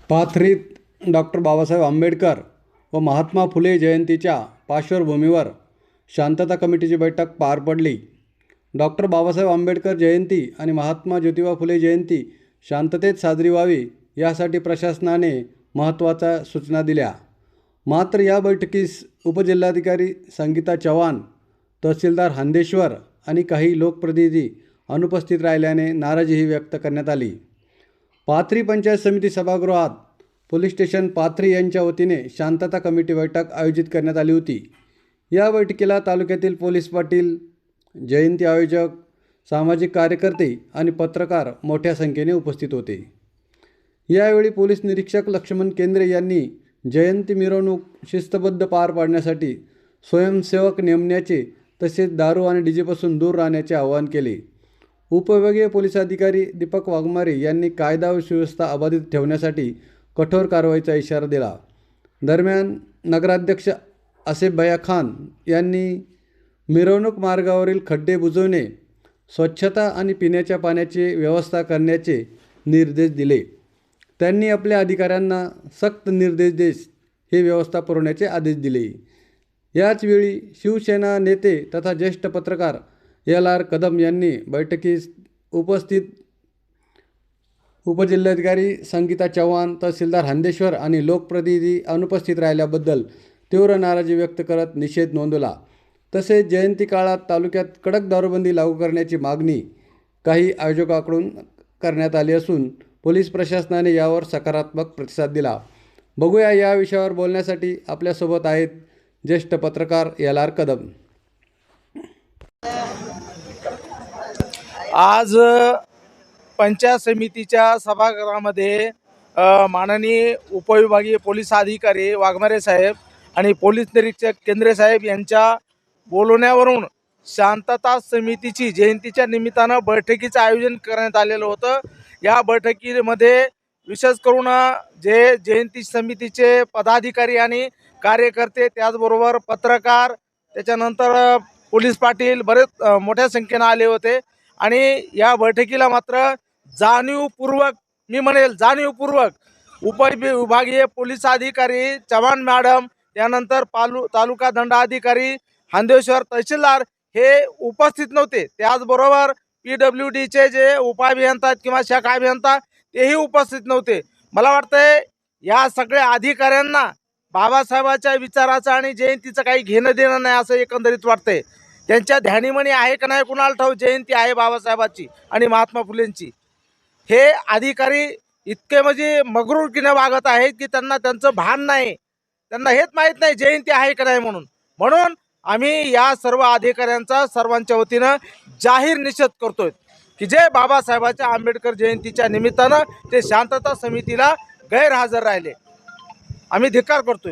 पाथरीत doctor Babasaheb Ambedkar व महात्मा फुले जयंतीच्या पार्श्वभूमीवर शांतता कमिटीची बैठक पार पडली। डॉक्टर बाबासाहेब आंबेडकर जयंती आणि महात्मा ज्योतिबा फुले जयंती शांततेत साजरी व्हावी यासाठी प्रशासनाने महत्त्वाच्या सूचना दिल्या। मात्र या बैठकीस उपजिल्हाधिकारी संगीता चव्हाण, तहसीलदार हांदेश्वर आणि काही लोकप्रतिनिधी अनुपस्थित राहिल्याने नाराजीही व्यक्त करण्यात आली। पाथरी पंचायत समिती सभागृहात पोलीस स्टेशन पाथरी यांच्या वतीने शांतता कमिटी बैठक आयोजित करण्यात आली होती। या बैठकीला तालुक्यातील पोलीस पाटील, जयंती आयोजक, सामाजिक कार्यकर्ते आणि पत्रकार मोठ्या संख्येने उपस्थित होते। यावेळी पोलीस निरीक्षक लक्ष्मण केंद्रे यांनी जयंती मिरवणूक शिस्तबद्ध पार पाडण्यासाठी स्वयंसेवक नेमण्याचे तसेच दारू आणि डीजेपासून दूर राहण्याचे आवाहन केले। उपविभागीय पोलीस अधिकारी दीपक वाघमारे यांनी कायदा व सुव्यवस्था अबाधित ठेवण्यासाठी कठोर कारवाईचा इशारा दिला। दरम्यान नगराध्यक्ष आसिफ भैया खान यांनी मिरवणूक मार्गावरील खड्डे बुजवणे, स्वच्छता आणि पिण्याच्या पाण्याची व्यवस्था करण्याचे निर्देश दिले। त्यांनी आपल्या अधिकाऱ्यांना सक्त निर्देश देत ही व्यवस्था पुरवण्याचे आदेश दिले। याचवेळी शिवसेना नेते तथा ज्येष्ठ पत्रकार LR कदम यांनी बैठकीस उपस्थित उपजिल्हाधिकारी संगीता चव्हाण, तहसीलदार हांदेश्वर आणि लोकप्रतिनिधी अनुपस्थित राहिल्याबद्दल तीव्र नाराजी व्यक्त करत निषेध नोंदवला। तसेच जयंती काळात तालुक्यात कडक दारूबंदी लागू करण्याची मागणी काही आयोजकांकडून करण्यात आली असून पोलीस प्रशासनाने यावर सकारात्मक प्रतिसाद दिला। बघूया या विषयावर बोलण्यासाठी आपल्यासोबत आहेत ज्येष्ठ पत्रकार LR कदम। आज पंचायत समितीच्या सभागृहामध्ये माननीय उपविभागीय पोलीस अधिकारी वाघमारे साहेब आणि पोलीस निरीक्षक केंद्रे साहेब यांच्या बोलवण्यावरून शांतता समितीची जयंतीच्या निमित्तानं बैठकीचं आयोजन करण्यात आलेलं होतं। या बैठकीमध्ये विशेष करून जे जयंती समितीचे पदाधिकारी आणि कार्यकर्ते, त्याचबरोबर पत्रकार, त्याच्यानंतर पोलीस पाटील बरेच मोठ्या संख्येने आले होते। आणि या बैठकीला मात्र जाणीवपूर्वक उपविभागीय पोलीस अधिकारी चव्हाण मॅडम, त्यानंतर तालुका दंडाधिकारी हांदेश्वर, तहसीलदार हे उपस्थित नव्हते। त्याचबरोबर PWDचे जे उपअभियंता किंवा शाखा अभियंता तेही उपस्थित नव्हते। मला वाटतंय या सगळ्या अधिकाऱ्यांना बाबासाहेबांच्या विचाराचं आणि जयंतीचं काही घेणं देणं नाही असं एकंदरीत वाटतंय। त्यांच्या ध्यानीमनी आहे का नाही कुणाला ठाऊक, जयंती आहे बाबासाहेबांची आणि महात्मा फुलेंची। हे अधिकारी इतके म्हणजे मगरूरकीने वागत आहेत की त्यांना त्यांचं भान नाही, त्यांना हेच माहीत नाही जयंती आहे का नाही म्हणून आम्ही या सर्व अधिकाऱ्यांचा सर्वांच्या वतीनं जाहीर निषेध करतोय की जे बाबासाहेबांच्या आंबेडकर जयंतीच्या निमित्तानं ते शांतता समितीला गैरहजर राहिले, आम्ही धिक्कार करतोय।